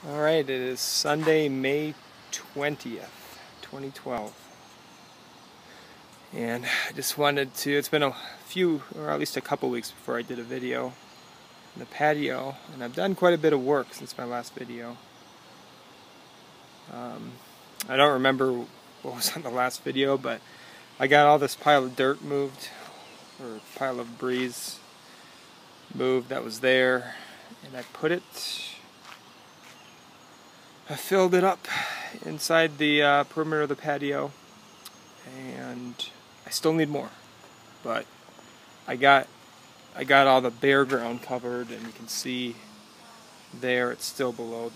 Alright, it is Sunday, May 20th, 2012. And I just wanted to, it's been a few, or at least a couple weeks before I did a video in the patio, and I've done quite a bit of work since my last video. I don't remember what was on the last video, but I got all this pile of dirt moved, or pile of breeze moved that was there, and I filled it up inside the perimeter of the patio, and I still need more, but I got all the bare ground covered, and you can see there it's still below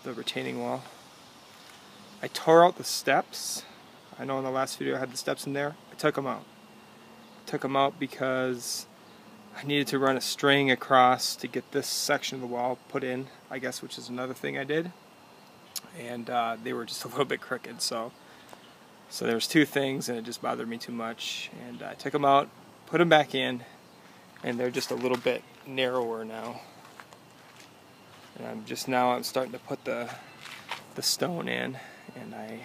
the retaining wall. I tore out the steps. I know in the last video I had the steps in there. I took them out. Because I needed to run a string across to get this section of the wall put in, I guess, which is another thing I did. And they were just a little bit crooked, so there's two things, and it just bothered me too much. And I took them out, put them back in, and they're just a little bit narrower now. And I'm starting to put the stone in, and I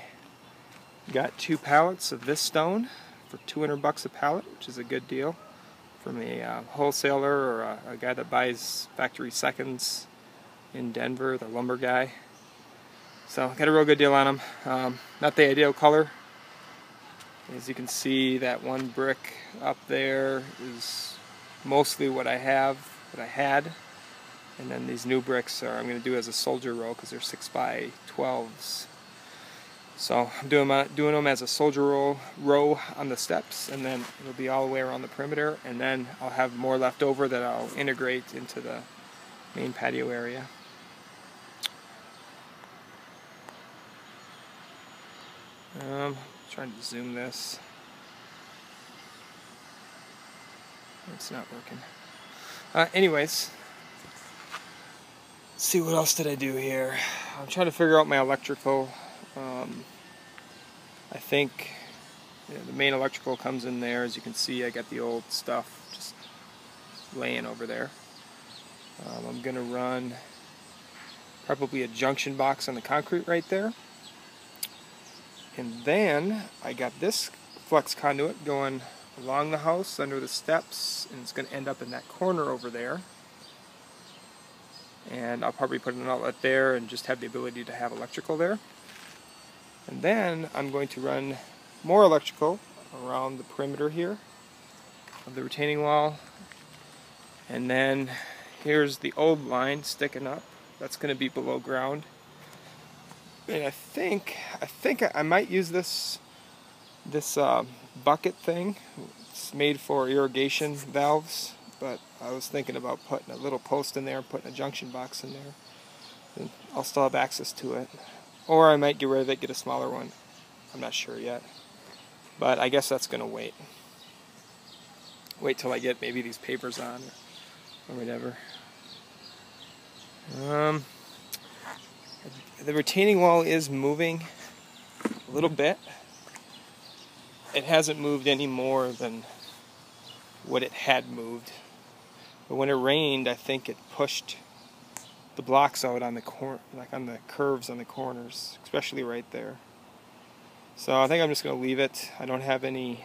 got 2 pallets of this stone for $200 a pallet, which is a good deal from a wholesaler or a guy that buys factory seconds in Denver, the lumber guy. So got a real good deal on them. Not the ideal color. As you can see, that one brick up there is mostly what I had. And then these new bricks I'm going to do as a soldier row because they're 6x12s. So I'm doing them as a soldier row on the steps, and then it'll be all the way around the perimeter, and then I'll have more left over that I'll integrate into the main patio area. Trying to zoom this. It's not working. Anyways, let's see, what else did I do here? I'm trying to figure out my electrical. I think the main electrical comes in there. As you can see, I got the old stuff just laying over there. I'm going to run probably a junction box on the concrete right there. And then I got this flex conduit going along the house under the steps, and it's going to end up in that corner over there. And I'll probably put an outlet there and just have the ability to have electrical there. And then I'm going to run more electrical around the perimeter here of the retaining wall. And then here's the old line sticking up. That's going to be below ground. And I think I might use this bucket thing. It's made for irrigation valves, but I was thinking about putting a little post in there and putting a junction box in there. And I'll still have access to it. Or I might get rid of it, get a smaller one. I'm not sure yet. But I guess that's going to wait. Wait till I get maybe these pavers on or whatever. The retaining wall is moving a little bit. It hasn't moved any more than what it had moved. But when it rained, I think it pushed the blocks out on the on the curves on the corners, especially right there. So I think I'm just going to leave it. I don't have any.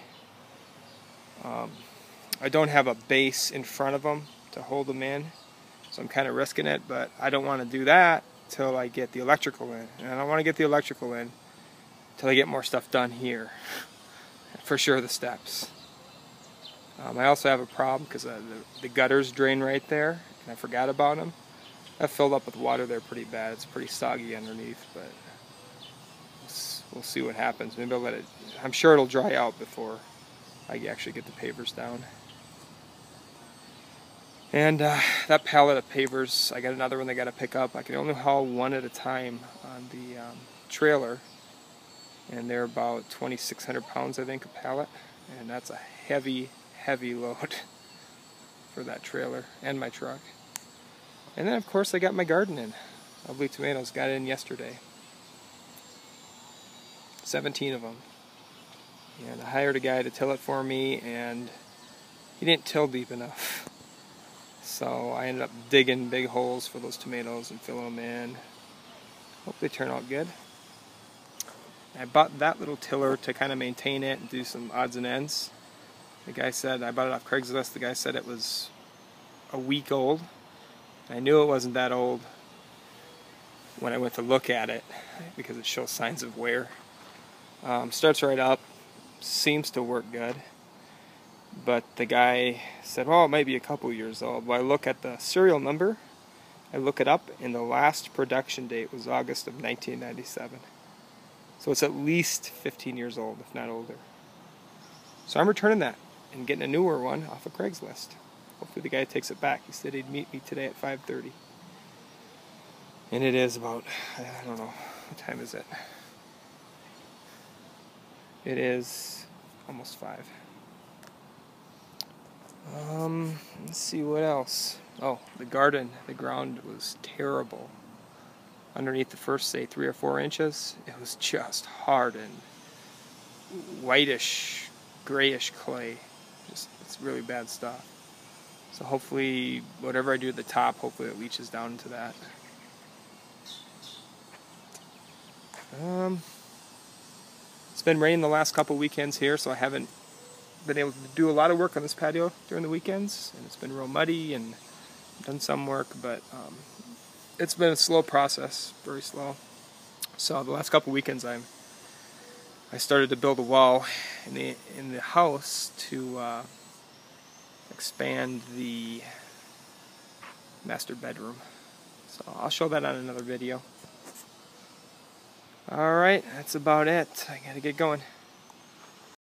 I don't have a base in front of them to hold them in, so I'm kind of risking it. But I don't want to do that till I get the electrical in, and I don't want to get the electrical in till I get more stuff done here. For sure, the steps. I also have a problem because the gutters drain right there, and I forgot about them. I've filled up with water there pretty bad. It's pretty soggy underneath, but we'll see what happens. Maybe I'll let it. I'm sure it'll dry out before I actually get the pavers down. And that pallet of pavers, I got another one I got to pick up. I can only haul one at a time on the trailer, and they're about 2,600 pounds, I think, a pallet, and that's a heavy load for that trailer and my truck. And then, of course, I got my garden in. Lovely tomatoes, got in yesterday. 17 of them. And I hired a guy to till it for me, and he didn't till deep enough. So I ended up digging big holes for those tomatoes and filling them in. Hope they turn out good. I bought that little tiller to kind of maintain it and do some odds and ends. The guy said, I bought it off Craigslist, the guy said it was a week old. I knew it wasn't that old when I went to look at it because it shows signs of wear. Starts right up, seems to work good. But the guy said, well, it might be a couple years old. Well, I look at the serial number, I look it up, and the last production date was August of 1997. So it's at least 15 years old, if not older. So I'm returning that and getting a newer one off of Craigslist. Hopefully the guy takes it back. He said he'd meet me today at 5:30. And it is about, I don't know, what time is it? It is almost 5. Let's see what else. Oh, the garden, the ground was terrible. Underneath the first, say, 3 or 4 inches, it was just hard and whitish, grayish clay. It's really bad stuff. So hopefully, whatever I do at the top, hopefully it leaches down into that. It's been raining the last couple weekends here, so I haven't been able to do a lot of work on this patio during the weekends, and it's been real muddy and done some work, but it's been a slow process, very slow. So the last couple weekends I started to build a wall in the house to expand the master bedroom. So I'll show that on another video. Alright, that's about it. I gotta get going.